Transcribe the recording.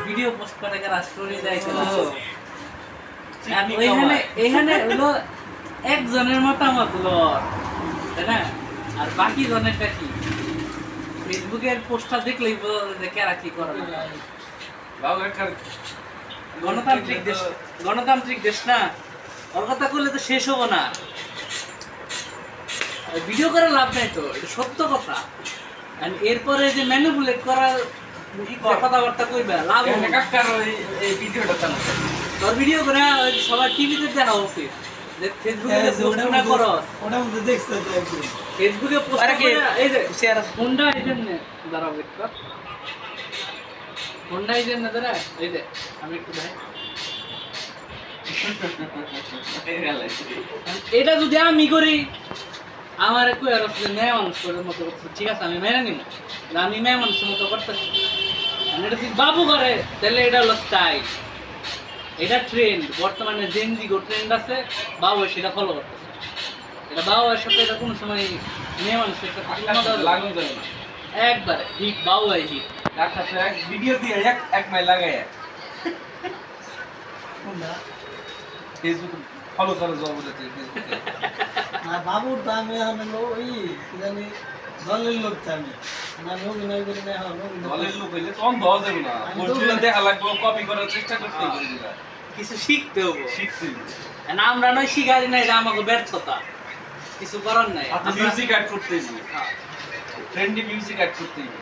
video post করে কারা story দেয় কেন আর এখানে হলো একজনের মতামত হলো তাই না আর বাকি জনেরটা কি ফেসবুকের পোস্টটা দেখলেই বোঝা যায় যে কারা কি করে গণতান্ত্রিক দেশ না ওর কথা করলে তো শেষ হবো না ভিডিও করে লাভ নাই তো এটা সত্য কথা এরপরে যে ম্যানিপুলেট করার কথাবার্তা কইবা লাভ হবে এই ভিডিওটা চালাতে তোর ভিডিও করে সবার টিভিতে দেখা উচিত যে ফেসবুকে পোস্ট না করো ওটা মধ্যে দেখছ তো একদম ফেসবুকে পোস্ট করে এই যে শেয়ার ফোনটা এজন্য দাঁড়াও একটু ফোনটা এজন্য দাঁড়া এই যে আমি একটু দেখাই এটা যদি আমি করি আমার কই আর মেয়ে মানুষের মতো ঠিক আছে আমি মেনে নিব আমি মেয়ে মানুষের মতো করতেছি এটা যদি বাবু করে তাহলে এটা হলো স্টাইল এটা ট্রেন্ড বর্তমানে জেনজি ট্রেন্ড আছে বাবু সেটা ফলো করতেছে এটা বাবুর সাথে এটা কোনো সময় মেয়ে মানুষের সাথে লাগানো যাবে না একবারে হিট বাবু ভাই হিট একটা এক ভিডিও দিয়ে এক মাইল লাগায় কোনটা ফেসবুক ফলো করে যাবো যাতে ফেসবুকে না বাবুর দাম হলো ওই কি জানি দলের লোক আমি না অভিনয় করে না দলের লোক হইলে তখন দেওয়া যাবে না বলছিল দেখা লাগবে কপি করার চেষ্টা করতে হবে কিছু শিখতে হবে না আমরা নয় শিখাই না এটা আমাকে ব্যর্থতা কিছু করার নাই মিউজিক অ্যাড করতে হবে ট্রেন্ডি মিউজিক অ্যাড করতে হবে